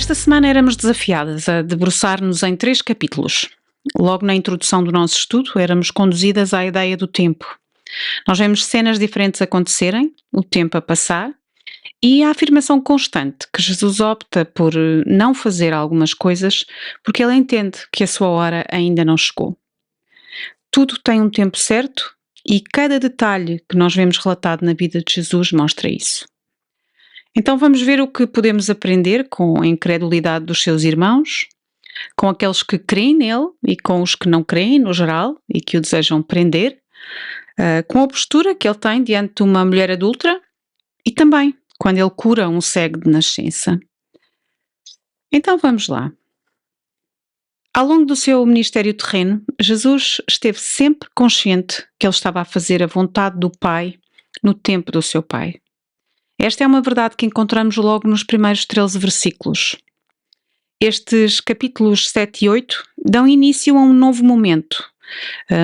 Esta semana éramos desafiadas a debruçar-nos em 3 capítulos. Logo na introdução do nosso estudo, éramos conduzidas à ideia do tempo. Nós vemos cenas diferentes acontecerem, o tempo a passar, e a afirmação constante que Jesus opta por não fazer algumas coisas porque ele entende que a sua hora ainda não chegou. Tudo tem um tempo certo e cada detalhe que nós vemos relatado na vida de Jesus mostra isso. Então vamos ver o que podemos aprender com a incredulidade dos seus irmãos, com aqueles que creem nele e com os que não creem no geral e que o desejam prender, com a postura que ele tem diante de uma mulher adúltera e também quando ele cura um cego de nascença. Então vamos lá. Ao longo do seu ministério terreno, Jesus esteve sempre consciente que ele estava a fazer a vontade do Pai no tempo do seu Pai. Esta é uma verdade que encontramos logo nos primeiros 13 versículos. Estes capítulos 7 e 8 dão início a um novo momento,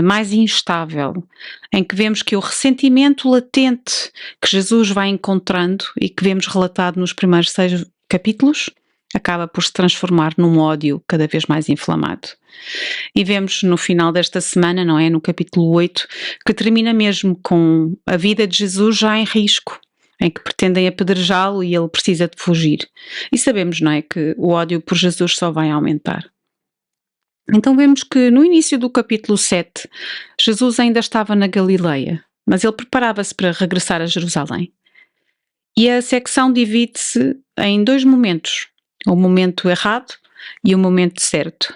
mais instável, em que vemos que o ressentimento latente que Jesus vai encontrando e que vemos relatado nos primeiros 6 capítulos acaba por se transformar num ódio cada vez mais inflamado. E vemos no final desta semana, não é? No capítulo 8, que termina mesmo com a vida de Jesus já em risco, em que pretendem apedrejá-lo e ele precisa de fugir. E sabemos, não é, que o ódio por Jesus só vai aumentar. Então vemos que no início do capítulo 7, Jesus ainda estava na Galileia, mas ele preparava-se para regressar a Jerusalém. E a secção divide-se em 2 momentos, o momento errado e o momento certo.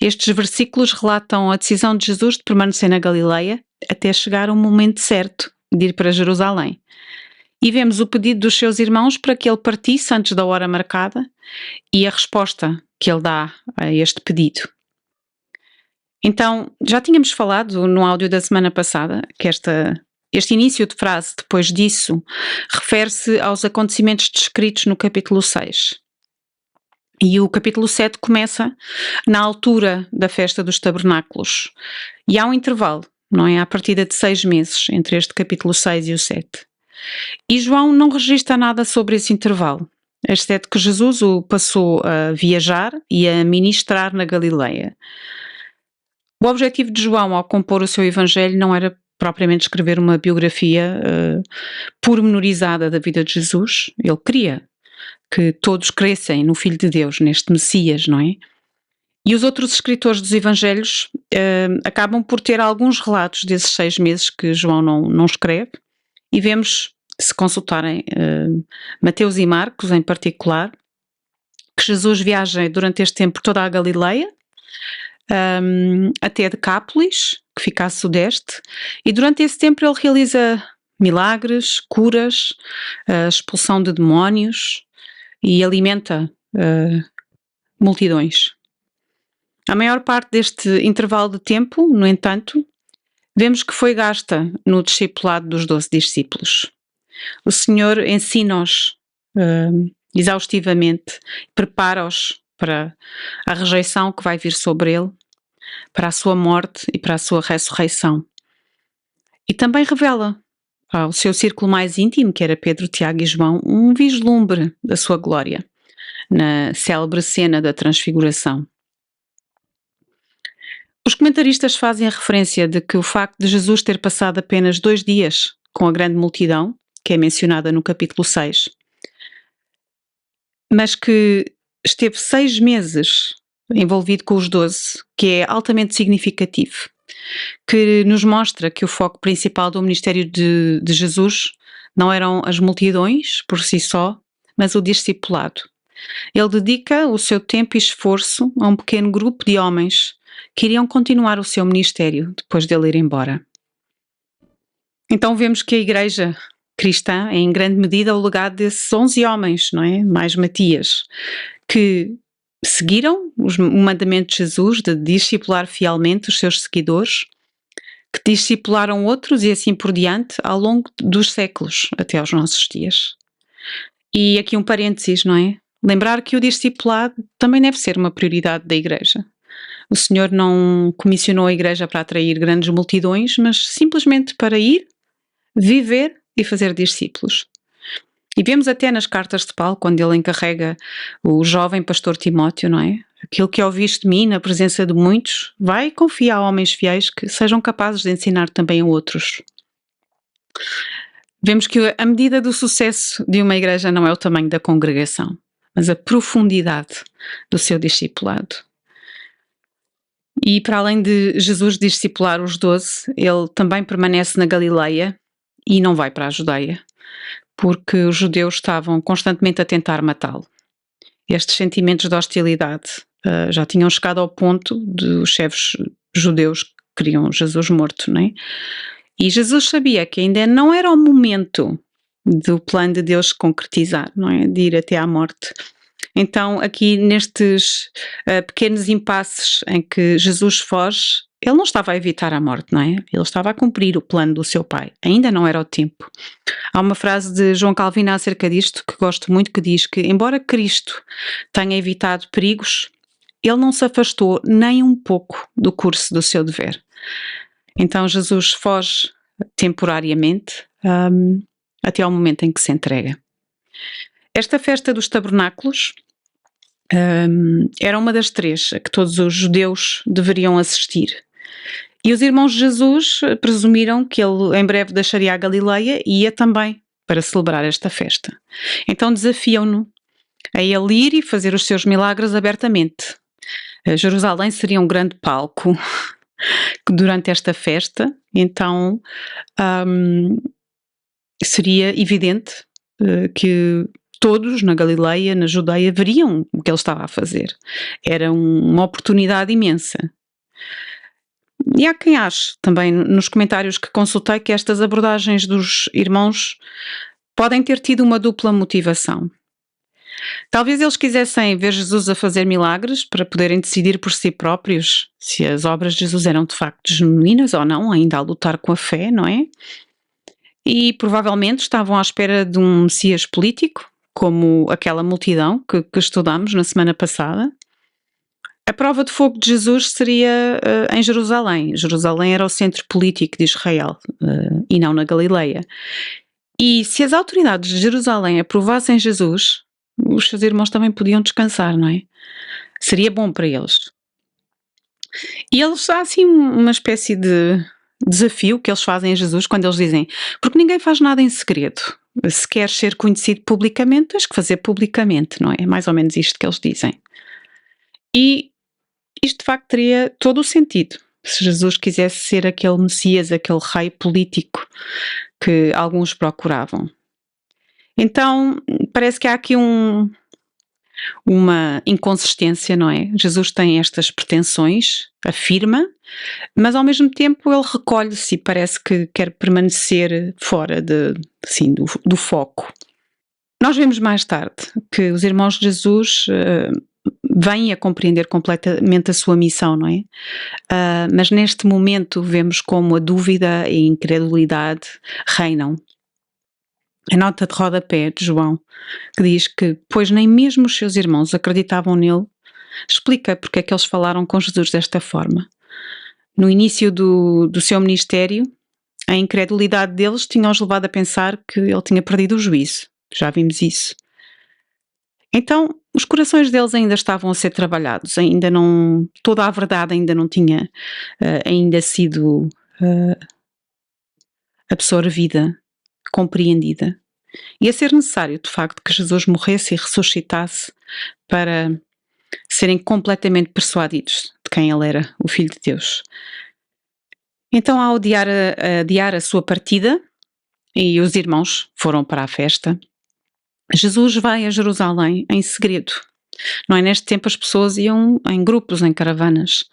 Estes versículos relatam a decisão de Jesus de permanecer na Galileia até chegar ao momento certo de ir para Jerusalém. E vemos o pedido dos seus irmãos para que ele partisse antes da hora marcada e a resposta que ele dá a este pedido. Então, já tínhamos falado no áudio da semana passada que este início de frase, depois disso, refere-se aos acontecimentos descritos no capítulo 6. E o capítulo 7 começa na altura da festa dos tabernáculos. E há um intervalo, não é? À partida de 6 meses entre este capítulo 6 e o 7. E João não registra nada sobre esse intervalo, exceto que Jesus o passou a viajar e a ministrar na Galileia. O objetivo de João ao compor o seu evangelho não era propriamente escrever uma biografia pormenorizada da vida de Jesus. Ele queria que todos crescem no Filho de Deus, neste Messias, não é? E os outros escritores dos evangelhos acabam por ter alguns relatos desses 6 meses que João não escreve. E vemos, se consultarem Mateus e Marcos em particular, que Jesus viaja durante este tempo por toda a Galileia, até Decápolis, que fica a sudeste, e durante esse tempo ele realiza milagres, curas, expulsão de demónios e alimenta multidões. A maior parte deste intervalo de tempo, no entanto, vemos que foi gasta no discipulado dos 12 discípulos. O Senhor ensina-os exaustivamente, prepara-os para a rejeição que vai vir sobre ele, para a sua morte e para a sua ressurreição. E também revela ao seu círculo mais íntimo, que era Pedro, Tiago e João, um vislumbre da sua glória, na célebre cena da Transfiguração. Os comentaristas fazem a referência de que o facto de Jesus ter passado apenas 2 dias com a grande multidão, que é mencionada no capítulo 6, mas que esteve 6 meses envolvido com os 12, que é altamente significativo, que nos mostra que o foco principal do ministério de Jesus não eram as multidões por si só, mas o discipulado. Ele dedica o seu tempo e esforço a um pequeno grupo de homens que iriam continuar o seu ministério depois dele ir embora. Então vemos que a igreja cristã é em grande medida o legado desses 11 homens, não é? Mais Matias, que seguiram o mandamento de Jesus de discipular fielmente os seus seguidores, que discipularam outros e assim por diante ao longo dos séculos até aos nossos dias. E aqui um parênteses, não é? Lembrar que o discipulado também deve ser uma prioridade da igreja. O Senhor não comissionou a igreja para atrair grandes multidões, mas simplesmente para ir, viver e fazer discípulos. E vemos até nas cartas de Paulo, quando ele encarrega o jovem pastor Timóteo, não é? Aquilo que ouviste de mim na presença de muitos, vai e confia a homens fiéis que sejam capazes de ensinar também a outros. Vemos que a medida do sucesso de uma igreja não é o tamanho da congregação, mas a profundidade do seu discipulado. E para além de Jesus discipular os 12, ele também permanece na Galileia e não vai para a Judeia, porque os judeus estavam constantemente a tentar matá-lo. Estes sentimentos de hostilidade já tinham chegado ao ponto de os chefes judeus que queriam Jesus morto, não é? E Jesus sabia que ainda não era o momento do plano de Deus se concretizar, não é? De ir até à morte. Então, aqui nestes pequenos impasses em que Jesus foge, ele não estava a evitar a morte, não é? Ele estava a cumprir o plano do seu Pai. Ainda não era o tempo. Há uma frase de João Calvino acerca disto que gosto muito, que diz que, embora Cristo tenha evitado perigos, ele não se afastou nem um pouco do curso do seu dever. Então Jesus foge temporariamente até ao momento em que se entrega. Esta festa dos tabernáculos era uma das 3 a que todos os judeus deveriam assistir. E os irmãos de Jesus presumiram que ele em breve deixaria a Galileia e ia também para celebrar esta festa. Então desafiam-no a ele ir e fazer os seus milagres abertamente. Jerusalém seria um grande palco durante esta festa, então seria evidente que todos na Galileia, na Judeia, veriam o que ele estava a fazer. Era uma oportunidade imensa. E há quem ache, também nos comentários que consultei, que estas abordagens dos irmãos podem ter tido uma dupla motivação. Talvez eles quisessem ver Jesus a fazer milagres para poderem decidir por si próprios se as obras de Jesus eram de facto genuínas ou não, ainda a lutar com a fé, não é? E provavelmente estavam à espera de um Messias político, como aquela multidão que estudámos na semana passada. A prova de fogo de Jesus seria em Jerusalém. Jerusalém era o centro político de Israel e não na Galileia. E se as autoridades de Jerusalém aprovassem Jesus, os seus irmãos também podiam descansar, não é? Seria bom para eles. E eles há assim uma espécie de desafio que eles fazem a Jesus quando eles dizem: porque ninguém faz nada em segredo. Se queres ser conhecido publicamente, tens que fazer publicamente, não é? É mais ou menos isto que eles dizem. E isto de facto teria todo o sentido se Jesus quisesse ser aquele Messias, aquele rei político que alguns procuravam. Então parece que há aqui uma inconsistência, não é? Jesus tem estas pretensões, afirma, mas ao mesmo tempo ele recolhe-se e parece que quer permanecer fora do foco. Nós vemos mais tarde que os irmãos de Jesus vêm a compreender completamente a sua missão, não é? Mas neste momento vemos como a dúvida e a incredulidade reinam. A nota de rodapé de João, que diz que, pois nem mesmo os seus irmãos acreditavam nele, explica porque é que eles falaram com Jesus desta forma. No início do seu ministério, a incredulidade deles tinha-os levado a pensar que ele tinha perdido o juízo. Já vimos isso. Então, os corações deles ainda estavam a ser trabalhados, ainda não, toda a verdade ainda não tinha ainda sido absorvida, compreendida. Ia ser necessário, de facto, que Jesus morresse e ressuscitasse para serem completamente persuadidos de quem ele era, o Filho de Deus. Então, ao adiar a sua partida, e os irmãos foram para a festa, Jesus vai a Jerusalém em segredo. Não é? Neste tempo as pessoas iam em grupos, em caravanas.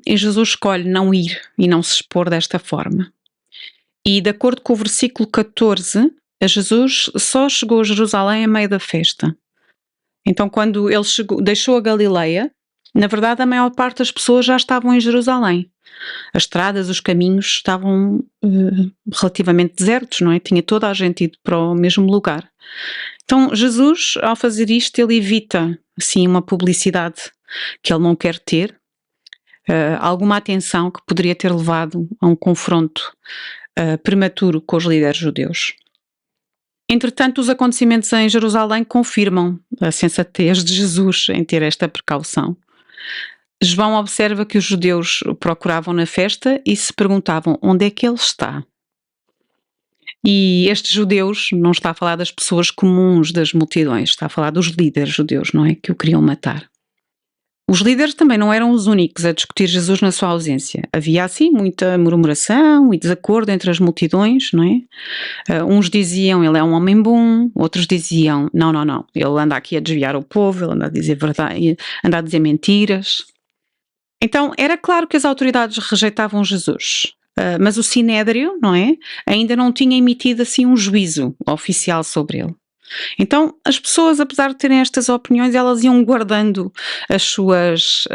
E Jesus escolhe não ir e não se expor desta forma. E de acordo com o versículo 14, Jesus só chegou a Jerusalém a meio da festa. Então quando ele deixou a Galileia, na verdade a maior parte das pessoas já estavam em Jerusalém. As estradas, os caminhos estavam relativamente desertos, não é? Tinha toda a gente ido para o mesmo lugar. Então Jesus, ao fazer isto, ele evita assim uma publicidade que ele não quer ter, alguma atenção que poderia ter levado a um confronto prematuro com os líderes judeus. Entretanto, os acontecimentos em Jerusalém confirmam a sensatez de Jesus em ter esta precaução. João observa que os judeus o procuravam na festa e se perguntavam onde é que ele está. E estes judeus, não está a falar das pessoas comuns das multidões, está a falar dos líderes judeus, não é? Que o queriam matar. Os líderes também não eram os únicos a discutir Jesus na sua ausência. Havia, assim, muita murmuração e desacordo entre as multidões, não é? Uns diziam, ele é um homem bom, outros diziam, não, ele anda aqui a desviar o povo, ele anda a dizer verdade, anda a dizer mentiras. Então, era claro que as autoridades rejeitavam Jesus, mas o Sinédrio, não é? Ainda não tinha emitido, assim, um juízo oficial sobre ele. Então, as pessoas, apesar de terem estas opiniões, elas iam guardando as suas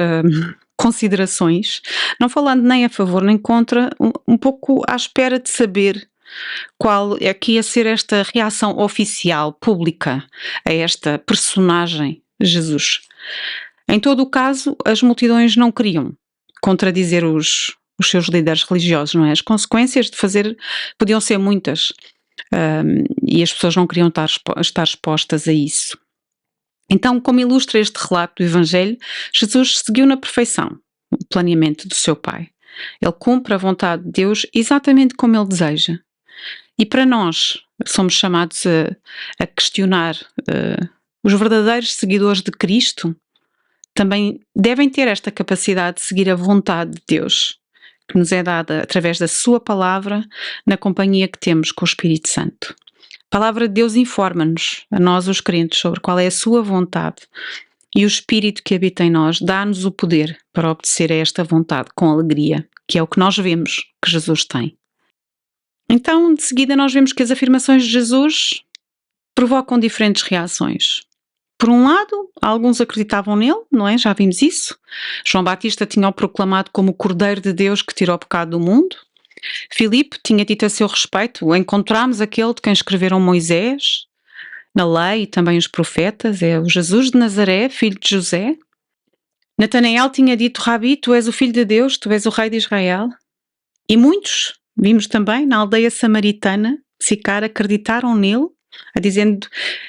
considerações, não falando nem a favor nem contra, um pouco à espera de saber qual é que ia ser esta reação oficial, pública, a esta personagem, Jesus. Em todo o caso, as multidões não queriam contradizer os seus líderes religiosos, não é? As consequências de fazer podiam ser muitas. E as pessoas não queriam estar expostas a isso. Então, como ilustra este relato do Evangelho, Jesus seguiu na perfeição o planeamento do seu Pai. Ele cumpre a vontade de Deus exatamente como Ele deseja. E para nós, somos chamados a questionar os verdadeiros seguidores de Cristo, também devem ter esta capacidade de seguir a vontade de Deus, que nos é dada através da sua palavra, na companhia que temos com o Espírito Santo. A palavra de Deus informa-nos, a nós os crentes, sobre qual é a sua vontade, e o Espírito que habita em nós dá-nos o poder para obedecer a esta vontade com alegria, que é o que nós vemos que Jesus tem. Então, de seguida, nós vemos que as afirmações de Jesus provocam diferentes reações. Por um lado, alguns acreditavam nele, não é? Já vimos isso. João Batista tinha-o proclamado como o Cordeiro de Deus que tirou o pecado do mundo. Filipe tinha dito a seu respeito: encontramos aquele de quem escreveram Moisés, na lei e também os profetas, é o Jesus de Nazaré, filho de José. Natanael tinha dito: Rabi, tu és o Filho de Deus, tu és o Rei de Israel. E muitos, vimos também, na aldeia samaritana, Sicar, acreditaram nele, dizendo: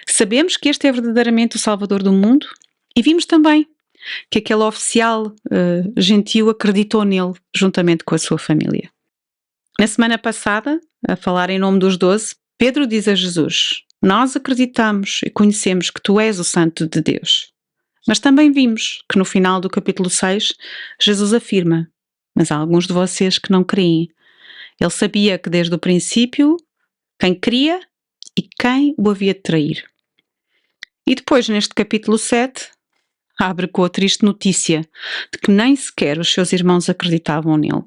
sabemos que este é verdadeiramente o Salvador do mundo. E vimos também que aquele oficial gentil acreditou nele, juntamente com a sua família. Na semana passada, a falar em nome dos 12, Pedro diz a Jesus: nós acreditamos e conhecemos que tu és o Santo de Deus. Mas também vimos que no final do capítulo 6, Jesus afirma: mas há alguns de vocês que não creem. Ele sabia que desde o princípio quem cria e quem o havia de trair. E depois, neste capítulo 7, abre com a triste notícia de que nem sequer os seus irmãos acreditavam nele.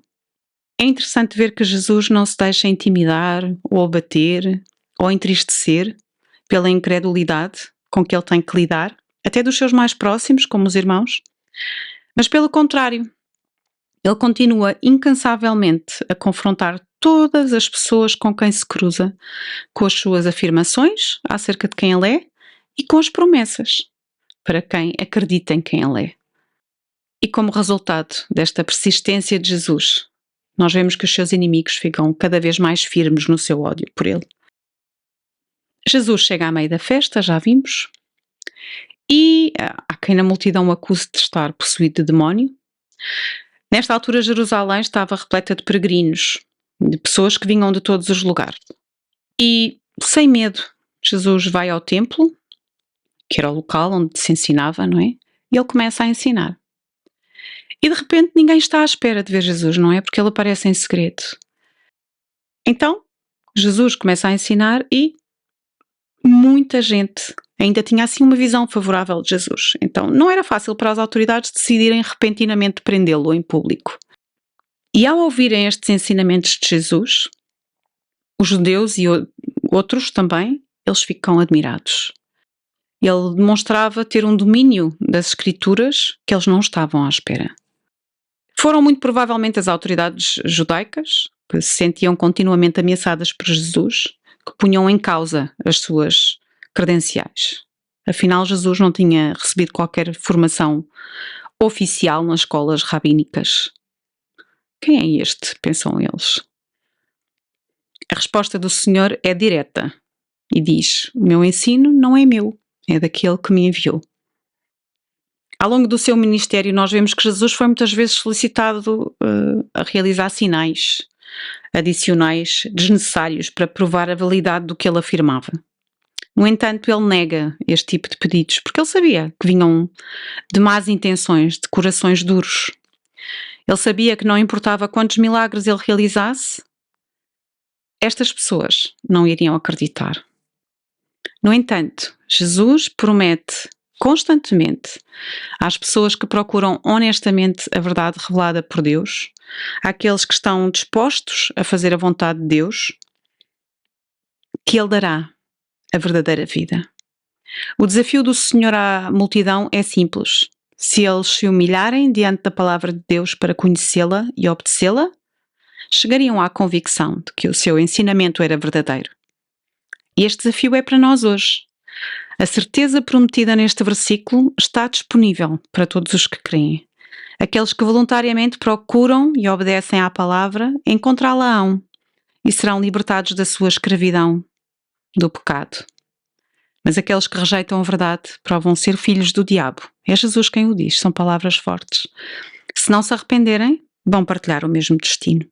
É interessante ver que Jesus não se deixa intimidar, ou abater, ou entristecer pela incredulidade com que ele tem que lidar, até dos seus mais próximos, como os irmãos, mas pelo contrário, ele continua incansavelmente a confrontar todas as pessoas com quem se cruza, com as suas afirmações acerca de quem ele é e com as promessas para quem acredita em quem ele é. E como resultado desta persistência de Jesus, nós vemos que os seus inimigos ficam cada vez mais firmes no seu ódio por ele. Jesus chega à meio da festa, já vimos, e há quem na multidão o acuse de estar possuído de demónio. Nesta altura, Jerusalém estava repleta de peregrinos, de pessoas que vinham de todos os lugares. E, sem medo, Jesus vai ao templo, que era o local onde se ensinava, não é? E ele começa a ensinar. E de repente ninguém está à espera de ver Jesus, não é? Porque ele aparece em segredo. Então, Jesus começa a ensinar e muita gente ainda tinha assim uma visão favorável de Jesus. Então não era fácil para as autoridades decidirem repentinamente prendê-lo em público. E ao ouvirem estes ensinamentos de Jesus, os judeus e outros também, eles ficam admirados. Ele demonstrava ter um domínio das Escrituras que eles não estavam à espera. Foram muito provavelmente as autoridades judaicas, que se sentiam continuamente ameaçadas por Jesus, que punham em causa as suas credenciais. Afinal, Jesus não tinha recebido qualquer formação oficial nas escolas rabínicas. Quem é este? Pensam eles. A resposta do Senhor é direta. e diz: o meu ensino não é meu, é daquele que me enviou. Ao longo do seu ministério, nós vemos que Jesus foi muitas vezes solicitado a realizar sinais adicionais desnecessários para provar a validade do que ele afirmava. No entanto, ele nega este tipo de pedidos porque ele sabia que vinham de más intenções, de corações duros. Ele sabia que não importava quantos milagres ele realizasse, estas pessoas não iriam acreditar. No entanto, Jesus promete constantemente às pessoas que procuram honestamente a verdade revelada por Deus, àqueles que estão dispostos a fazer a vontade de Deus, que Ele dará a verdadeira vida. O desafio do Senhor à multidão é simples. Se eles se humilharem diante da palavra de Deus para conhecê-la e obedecê-la, chegariam à convicção de que o seu ensinamento era verdadeiro. E este desafio é para nós hoje. A certeza prometida neste versículo está disponível para todos os que creem. Aqueles que voluntariamente procuram e obedecem à palavra, encontrá-la-ão e serão libertados da sua escravidão, do pecado. Mas aqueles que rejeitam a verdade provam ser filhos do diabo. É Jesus quem o diz, são palavras fortes. Se não se arrependerem, vão partilhar o mesmo destino.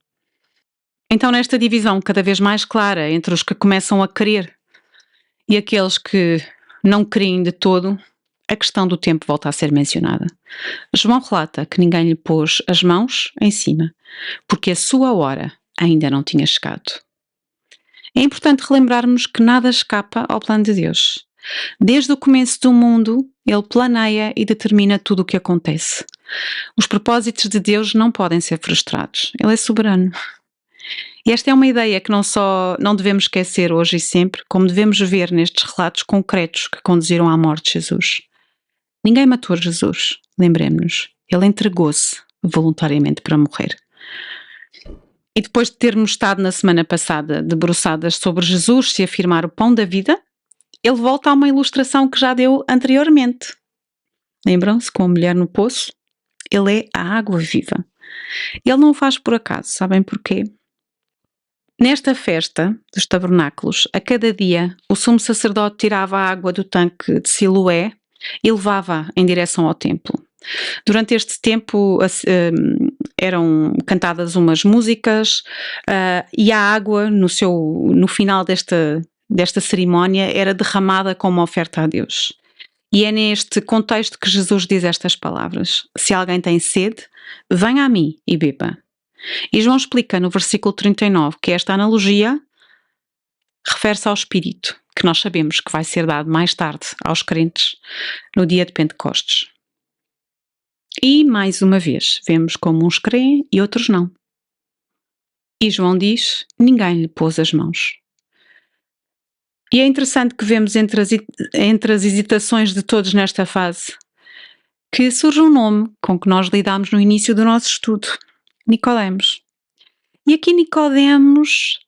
Então, nesta divisão cada vez mais clara entre os que começam a crer e aqueles que não creem de todo, a questão do tempo volta a ser mencionada. João relata que ninguém lhe pôs as mãos em cima, porque a sua hora ainda não tinha chegado. É importante relembrarmos que nada escapa ao plano de Deus. Desde o começo do mundo, Ele planeia e determina tudo o que acontece. Os propósitos de Deus não podem ser frustrados. Ele é soberano. E esta é uma ideia que não só não devemos esquecer hoje e sempre, como devemos ver nestes relatos concretos que conduziram à morte de Jesus. Ninguém matou Jesus, lembremos-nos. Ele entregou-se voluntariamente para morrer. E depois de termos estado na semana passada debruçadas sobre Jesus se afirmar o pão da vida, ele volta a uma ilustração que já deu anteriormente. Lembram-se, com a mulher no poço? Ele é a água viva. Ele não o faz por acaso, sabem porquê? Nesta festa dos tabernáculos, a cada dia, o sumo sacerdote tirava a água do tanque de Siloé e levava em direção ao templo. Durante este tempo eram cantadas umas músicas e a água no final desta cerimónia era derramada como oferta a Deus. E é neste contexto que Jesus diz estas palavras: se alguém tem sede, venha a mim e beba. E João explica no versículo 39 que esta analogia refere-se ao Espírito, que nós sabemos que vai ser dado mais tarde aos crentes no dia de Pentecostes. E, mais uma vez, vemos como uns creem e outros não. E João diz: ninguém lhe pôs as mãos. E é interessante que vemos entre as hesitações de todos nesta fase que surge um nome com que nós lidamos no início do nosso estudo: Nicodemos. E aqui Nicodemos,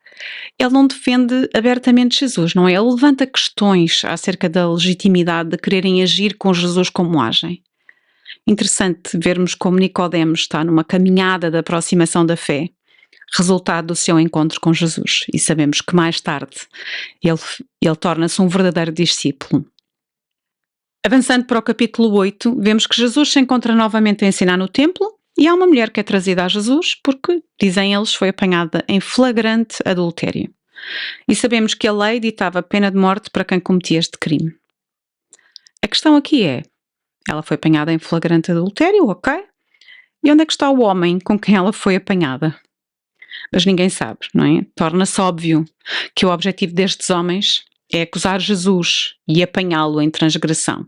ele não defende abertamente Jesus, não é? Ele levanta questões acerca da legitimidade de quererem agir com Jesus como agem. Interessante vermos como Nicodemos está numa caminhada de aproximação da fé, resultado do seu encontro com Jesus. E sabemos que mais tarde ele torna-se um verdadeiro discípulo. Avançando para o capítulo 8, vemos que Jesus se encontra novamente a ensinar no templo e há uma mulher que é trazida a Jesus porque, dizem eles, foi apanhada em flagrante adultério. E sabemos que a lei ditava pena de morte para quem cometia este crime. A questão aqui é: ela foi apanhada em flagrante adultério, ok? E onde é que está o homem com quem ela foi apanhada? Mas ninguém sabe, não é? Torna-se óbvio que o objetivo destes homens é acusar Jesus e apanhá-lo em transgressão.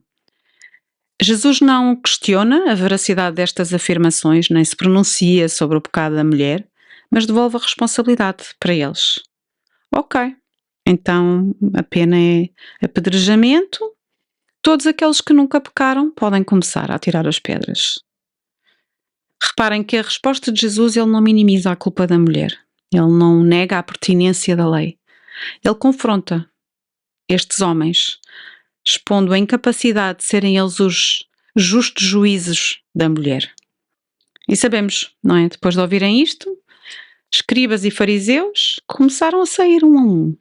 Jesus não questiona a veracidade destas afirmações, nem se pronuncia sobre o pecado da mulher, mas devolve a responsabilidade para eles. Ok, então a pena é apedrejamento. Todos aqueles que nunca pecaram podem começar a atirar as pedras. Reparem que a resposta de Jesus, ele não minimiza a culpa da mulher. Ele não nega a pertinência da lei. Ele confronta estes homens, expondo a incapacidade de serem eles os justos juízes da mulher. E sabemos, não é? Depois de ouvirem isto, escribas e fariseus começaram a sair um a um.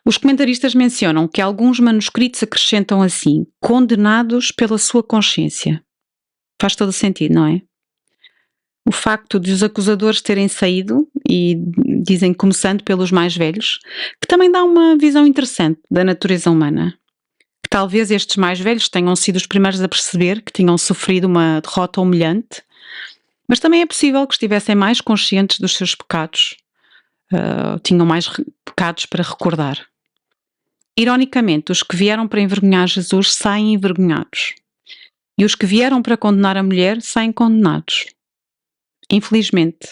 Os comentaristas mencionam que alguns manuscritos acrescentam assim: condenados pela sua consciência. Faz todo sentido, não é? O facto de os acusadores terem saído, e dizem começando pelos mais velhos, que também dá uma visão interessante da natureza humana. Que talvez estes mais velhos tenham sido os primeiros a perceber que tinham sofrido uma derrota humilhante, mas também é possível que estivessem mais conscientes dos seus pecados, tinham mais pecados para recordar. Ironicamente, os que vieram para envergonhar Jesus saem envergonhados. E os que vieram para condenar a mulher saem condenados. Infelizmente,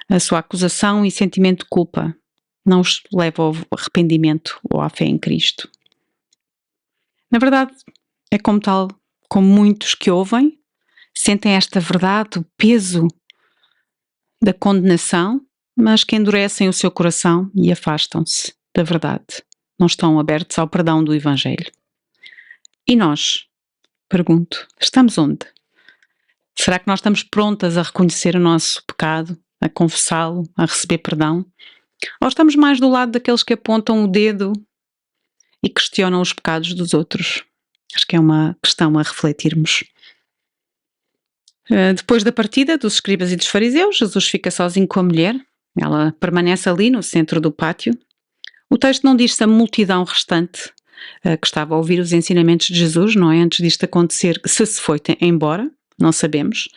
a sua acusação e sentimento de culpa não os leva ao arrependimento ou à fé em Cristo. Na verdade, é como tal, como muitos que ouvem, sentem esta verdade, o peso da condenação, mas que endurecem o seu coração e afastam-se da verdade. Não estão abertos ao perdão do Evangelho. E nós? Pergunto, estamos onde? Será que nós estamos prontas a reconhecer o nosso pecado, a confessá-lo, a receber perdão? Ou estamos mais do lado daqueles que apontam o dedo e questionam os pecados dos outros? Acho que é uma questão a refletirmos. Depois da partida dos escribas e dos fariseus, Jesus fica sozinho com a mulher. Ela permanece ali no centro do pátio. O texto não diz se a multidão restante que estava a ouvir os ensinamentos de Jesus, não é? Antes disto acontecer, se foi embora, não sabemos.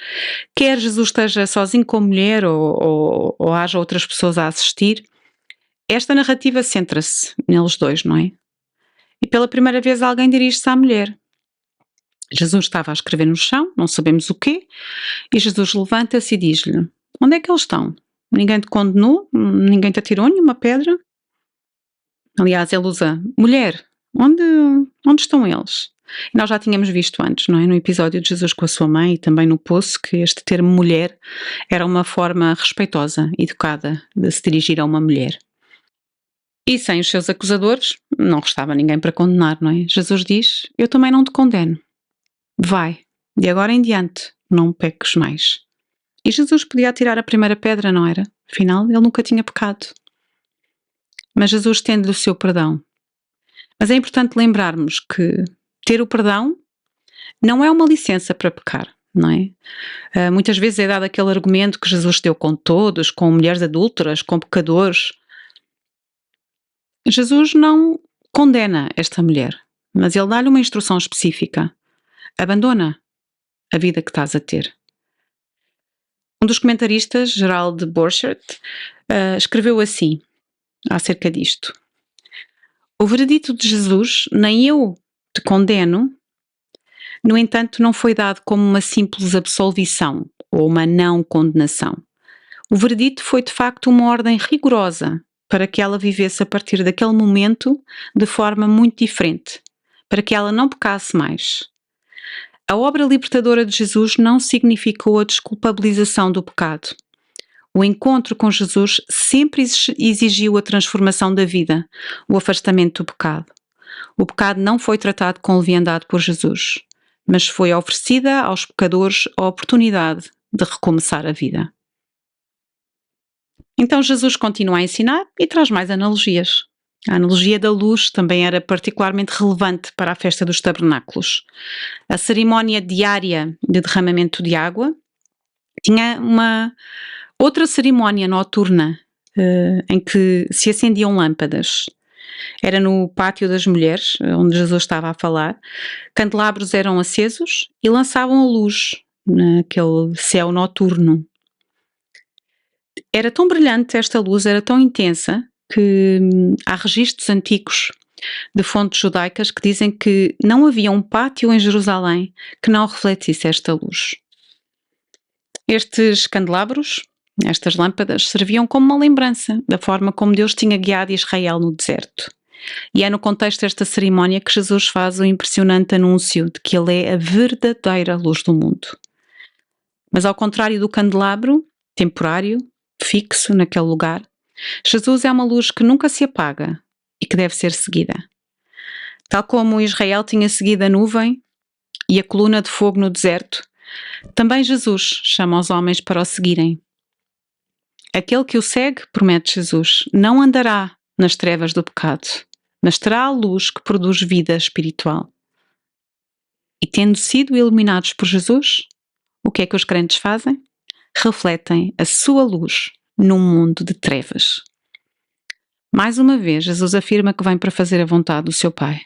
Quer Jesus esteja sozinho com a mulher ou haja outras pessoas a assistir, esta narrativa centra-se neles dois, não é? E pela primeira vez alguém dirige-se à mulher. Jesus estava a escrever no chão, não sabemos o quê, e Jesus levanta-se e diz-lhe: onde é que eles estão? Ninguém te condenou? Ninguém te atirou nenhuma pedra? Aliás, ele usa: mulher, onde estão eles? E nós já tínhamos visto antes, não é? No episódio de Jesus com a sua mãe e também no Poço, que este termo mulher era uma forma respeitosa, educada, de se dirigir a uma mulher. E sem os seus acusadores, não restava ninguém para condenar, não é? Jesus diz: eu também não te condeno. Vai, de agora em diante, não peques mais. E Jesus podia atirar a primeira pedra, não era? Afinal, ele nunca tinha pecado. Mas Jesus estende-lhe o seu perdão. Mas é importante lembrarmos que ter o perdão não é uma licença para pecar, não é? Muitas vezes é dado aquele argumento que Jesus deu com todos, com mulheres adúlteras, com pecadores. Jesus não condena esta mulher, mas ele dá-lhe uma instrução específica. Abandona a vida que estás a ter. Um dos comentaristas, Gerald Borchert, escreveu assim, acerca disto: o veredito de Jesus, nem eu te condeno, no entanto, não foi dado como uma simples absolvição ou uma não condenação. O veredito foi de facto uma ordem rigorosa para que ela vivesse a partir daquele momento de forma muito diferente, para que ela não pecasse mais. A obra libertadora de Jesus não significou a desculpabilização do pecado. O encontro com Jesus sempre exigiu a transformação da vida, o afastamento do pecado. O pecado não foi tratado com leviandade por Jesus, mas foi oferecida aos pecadores a oportunidade de recomeçar a vida. Então Jesus continua a ensinar e traz mais analogias. A analogia da luz também era particularmente relevante para a festa dos tabernáculos. A cerimónia diária de derramamento de água tinha uma outra cerimónia noturna em que se acendiam lâmpadas. Era no pátio das mulheres, onde Jesus estava a falar. Candelabros eram acesos e lançavam a luz naquele céu noturno. Era tão brilhante esta luz, era tão intensa, que há registros antigos de fontes judaicas que dizem que não havia um pátio em Jerusalém que não refletisse esta luz. Estes candelabros, estas lâmpadas, serviam como uma lembrança da forma como Deus tinha guiado Israel no deserto. E é no contexto desta cerimónia que Jesus faz o impressionante anúncio de que Ele é a verdadeira luz do mundo. Mas ao contrário do candelabro, temporário, fixo naquele lugar, Jesus é uma luz que nunca se apaga e que deve ser seguida. Tal como Israel tinha seguido a nuvem e a coluna de fogo no deserto, também Jesus chama os homens para o seguirem. Aquele que o segue, promete Jesus, não andará nas trevas do pecado, mas terá a luz que produz vida espiritual. E tendo sido iluminados por Jesus, o que é que os crentes fazem? Refletem a sua luz num mundo de trevas. Mais uma vez, Jesus afirma que vem para fazer a vontade do seu Pai.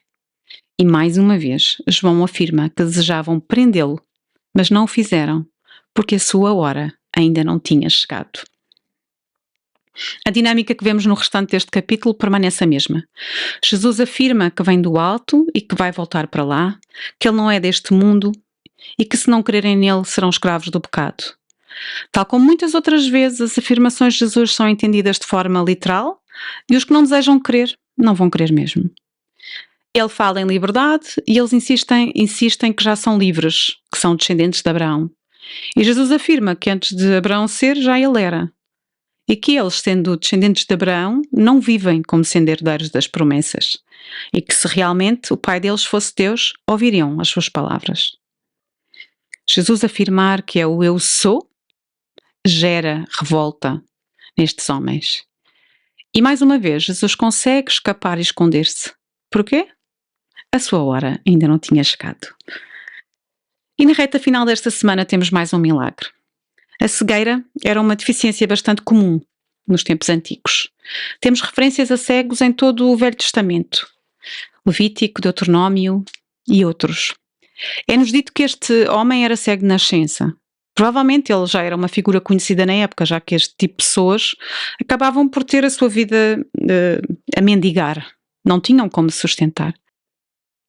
E mais uma vez, João afirma que desejavam prendê-lo, mas não o fizeram, porque a sua hora ainda não tinha chegado. A dinâmica que vemos no restante deste capítulo permanece a mesma. Jesus afirma que vem do alto e que vai voltar para lá, que ele não é deste mundo e que, se não crerem nele, serão escravos do pecado. Tal como muitas outras vezes, as afirmações de Jesus são entendidas de forma literal e os que não desejam crer, não vão crer mesmo. Ele fala em liberdade e eles insistem que já são livres, que são descendentes de Abraão. E Jesus afirma que antes de Abraão ser, já ele era. E que eles, sendo descendentes de Abraão, não vivem como sendo herdeiros das promessas. E que se realmente o pai deles fosse Deus, ouviriam as suas palavras. Jesus afirmar que é o eu sou, gera revolta nestes homens. E mais uma vez, Jesus consegue escapar e esconder-se. Porquê? A sua hora ainda não tinha chegado. E na reta final desta semana temos mais um milagre. A cegueira era uma deficiência bastante comum nos tempos antigos. Temos referências a cegos em todo o Velho Testamento. Levítico, Deuteronômio e outros. É-nos dito que este homem era cego de nascença. Provavelmente ele já era uma figura conhecida na época, já que este tipo de pessoas acabavam por ter a sua vida a mendigar. Não tinham como se sustentar.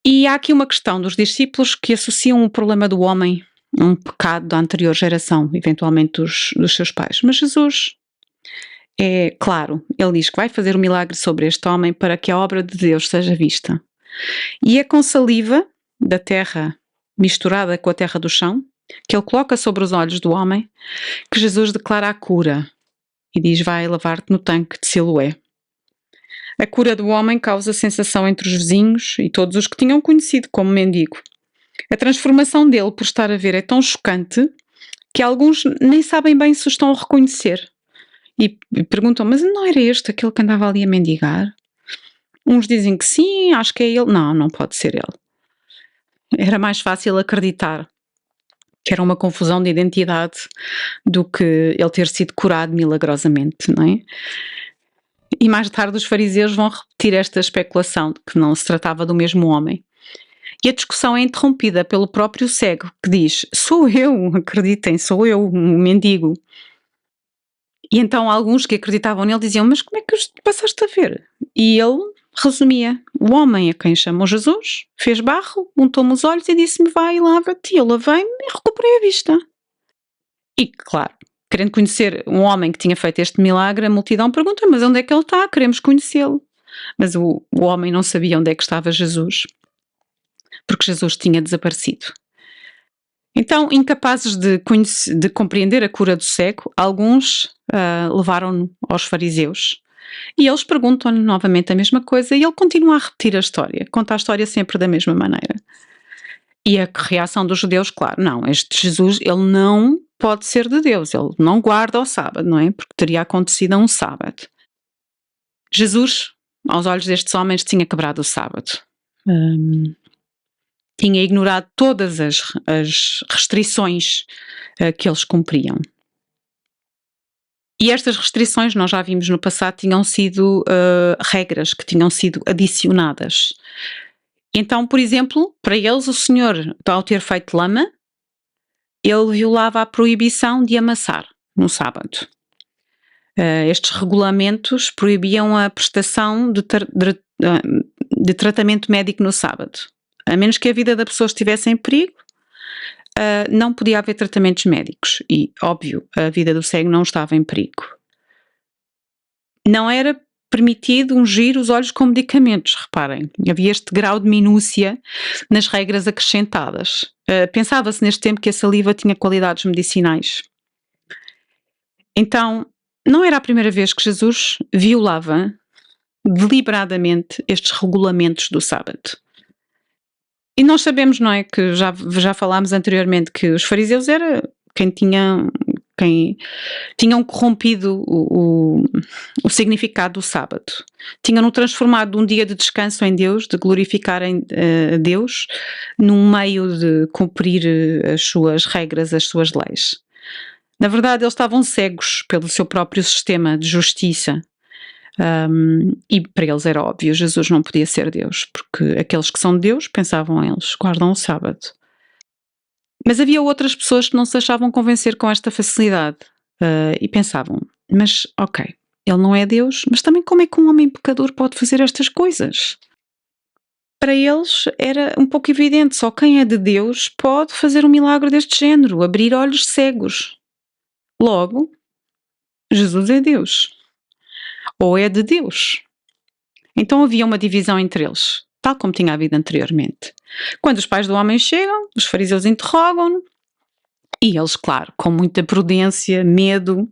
E há aqui uma questão dos discípulos que associam o problema do homem a um pecado da anterior geração, eventualmente dos seus pais. Mas Jesus é claro, ele diz que vai fazer um milagre sobre este homem para que a obra de Deus seja vista. E é com saliva da terra misturada com a terra do chão, que ele coloca sobre os olhos do homem, que Jesus declara a cura e diz: vai lavar-te no tanque de Siloé. A cura do homem causa sensação entre os vizinhos e todos os que tinham conhecido como mendigo. A transformação dele por estar a ver é tão chocante que alguns nem sabem bem se o estão a reconhecer. E perguntam: mas não era este aquele que andava ali a mendigar? Uns dizem que sim, acho que é ele. Não, não pode ser ele. Era mais fácil acreditar que era uma confusão de identidade do que ele ter sido curado milagrosamente, não é? E mais tarde os fariseus vão repetir esta especulação de que não se tratava do mesmo homem. E a discussão é interrompida pelo próprio cego, que diz: sou eu, acreditem, sou eu, um mendigo. E então alguns que acreditavam nele diziam: mas como é que passaste a ver? E ele resumia: o homem a quem chamam Jesus fez barro, untou-me os olhos e disse-me: vai e lava-te. E eu lavei-me e recuperei a vista. E claro, querendo conhecer um homem que tinha feito este milagre, a multidão pergunta: mas onde é que ele está? Queremos conhecê-lo. Mas o homem não sabia onde é que estava Jesus, porque Jesus tinha desaparecido. Então, incapazes de compreender a cura do cego, alguns levaram-no aos fariseus. E eles perguntam-lhe novamente a mesma coisa e ele continua a repetir a história, conta a história sempre da mesma maneira. E a reação dos judeus, claro, não, este Jesus, ele não pode ser de Deus, ele não guarda o sábado, não é? Porque teria acontecido a um sábado. Jesus, aos olhos destes homens, tinha quebrado o sábado. Tinha ignorado todas as restrições que eles cumpriam. E estas restrições, nós já vimos no passado, tinham sido regras que tinham sido adicionadas. Então, por exemplo, para eles, o Senhor, ao ter feito lama, ele violava a proibição de amassar no sábado. Estes regulamentos proibiam a prestação de tratamento médico no sábado. A menos que a vida da pessoa estivesse em perigo, não podia haver tratamentos médicos. E, óbvio, a vida do cego não estava em perigo. Não era permitido ungir os olhos com medicamentos, reparem. Havia este grau de minúcia nas regras acrescentadas. Pensava-se neste tempo que a saliva tinha qualidades medicinais. Então, não era a primeira vez que Jesus violava deliberadamente estes regulamentos do sábado. E nós sabemos, não é, que já falámos anteriormente que os fariseus era quem tinham corrompido o significado do sábado. Tinham-no transformado de um dia de descanso em Deus, de glorificarem a Deus, num meio de cumprir as suas regras, as suas leis. Na verdade, eles estavam cegos pelo seu próprio sistema de justiça. E para eles era óbvio, Jesus não podia ser Deus, porque aqueles que são Deus, pensavam eles, guardam o sábado. Mas havia outras pessoas que não se deixavam convencer com esta facilidade e pensavam, mas ok, ele não é Deus, mas também como é que um homem pecador pode fazer estas coisas? Para eles era um pouco evidente, só quem é de Deus pode fazer um milagre deste género, abrir olhos cegos. Logo, Jesus é Deus. Ou é de Deus. Então havia uma divisão entre eles, tal como tinha havido anteriormente. Quando os pais do homem chegam, os fariseus interrogam-no e eles, claro, com muita prudência, medo,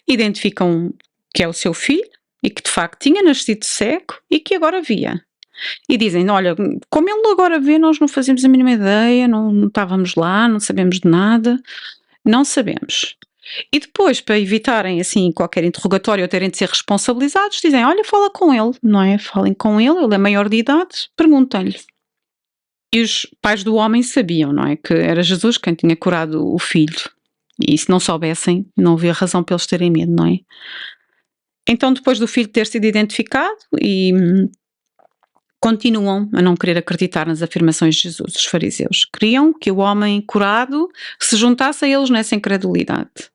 identificam que é o seu filho e que de facto tinha nascido cego e que agora via. E dizem, olha, como ele agora vê, nós não fazemos a mínima ideia, não estávamos lá, não sabemos de nada, não sabemos. E depois, para evitarem assim qualquer interrogatório ou terem de ser responsabilizados, dizem, olha, fala com ele, não é? Falem com ele é maior de idade, perguntem-lhe. E os pais do homem sabiam, não é? Que era Jesus quem tinha curado o filho. E se não soubessem, não havia razão para eles terem medo, não é? Então, depois do filho ter sido identificado e continuam a não querer acreditar nas afirmações de Jesus, os fariseus. Queriam que o homem curado se juntasse a eles nessa incredulidade.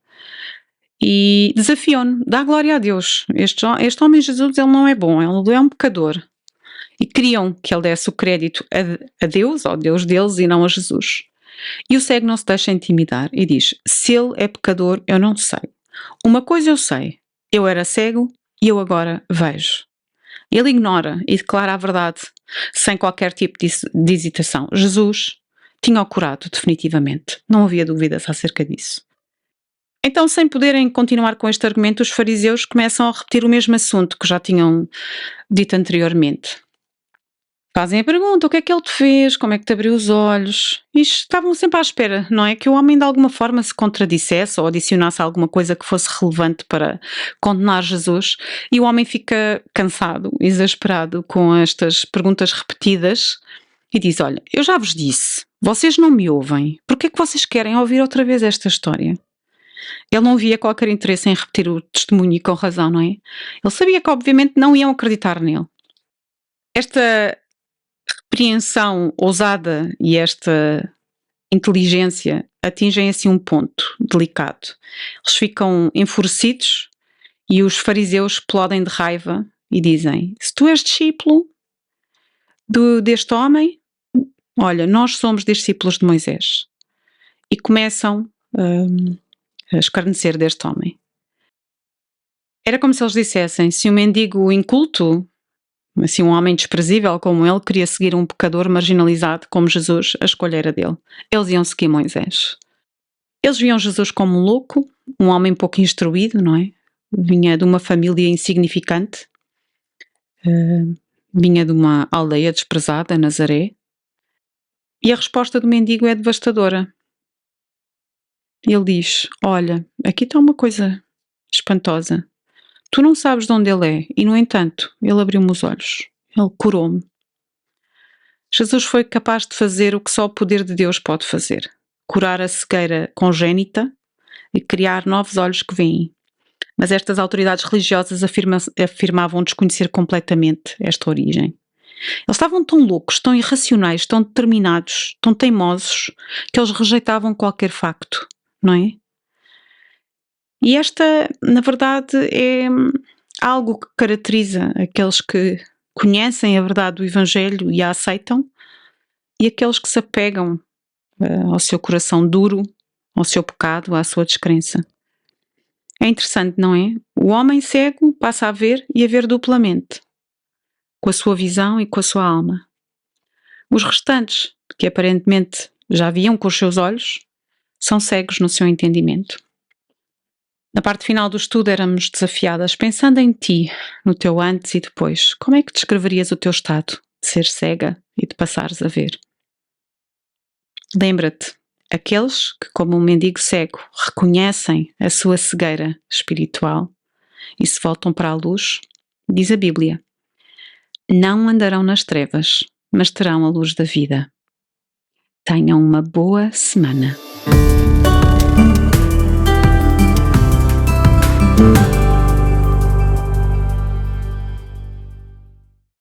E desafiam-no, dá glória a Deus. Este homem Jesus, ele não é bom, ele é um pecador. E queriam que ele desse o crédito a Deus, ao Deus deles, e não a Jesus. E o cego não se deixa intimidar e diz, se ele é pecador, eu não sei. Uma coisa eu sei, eu era cego e eu agora vejo. Ele ignora e declara a verdade, sem qualquer tipo de hesitação. Jesus tinha-o curado definitivamente. Não havia dúvidas acerca disso. Então, sem poderem continuar com este argumento, os fariseus começam a repetir o mesmo assunto que já tinham dito anteriormente. Fazem a pergunta, o que é que ele te fez? Como é que te abriu os olhos? E estavam sempre à espera, não é? Que o homem de alguma forma se contradissesse ou adicionasse alguma coisa que fosse relevante para condenar Jesus. E o homem fica cansado, exasperado com estas perguntas repetidas e diz, olha, eu já vos disse, vocês não me ouvem. Por que é que vocês querem ouvir outra vez esta história? Ele não via qualquer interesse em repetir o testemunho e com razão, não é? Ele sabia que obviamente não iam acreditar nele. Esta repreensão ousada e esta inteligência atingem assim um ponto delicado. Eles ficam enfurecidos e os fariseus explodem de raiva e dizem, se tu és discípulo deste homem, olha, nós somos discípulos de Moisés. E começam a escarnecer deste homem. Era como se eles dissessem, se um mendigo inculto, assim um homem desprezível como ele, queria seguir um pecador marginalizado como Jesus, a escolha era dele. Eles iam seguir Moisés. Eles viam Jesus como um louco, um homem pouco instruído, não é? Vinha de uma família insignificante, vinha de uma aldeia desprezada, Nazaré. E a resposta do mendigo é devastadora. Ele diz, olha, aqui está uma coisa espantosa. Tu não sabes de onde ele é e, no entanto, ele abriu-me os olhos. Ele curou-me. Jesus foi capaz de fazer o que só o poder de Deus pode fazer. Curar a cegueira congénita e criar novos olhos que veem. Mas estas autoridades religiosas afirmavam desconhecer completamente esta origem. Eles estavam tão loucos, tão irracionais, tão determinados, tão teimosos, que eles rejeitavam qualquer facto, não é? E esta, na verdade, é algo que caracteriza aqueles que conhecem a verdade do Evangelho e a aceitam, e aqueles que se apegam ao seu coração duro, ao seu pecado, à sua descrença. É interessante, não é? O homem cego passa a ver e a ver duplamente, com a sua visão e com a sua alma. Os restantes, que aparentemente já viam com os seus olhos, são cegos no seu entendimento. Na parte final do estudo éramos desafiadas, pensando em ti, no teu antes e depois, como é que descreverias o teu estado de ser cega e de passares a ver? Lembra-te, Aqueles que, como um mendigo cego, reconhecem a sua cegueira espiritual e se voltam para a luz, diz a Bíblia, não andarão nas trevas, mas terão a luz da vida. Tenham uma boa semana.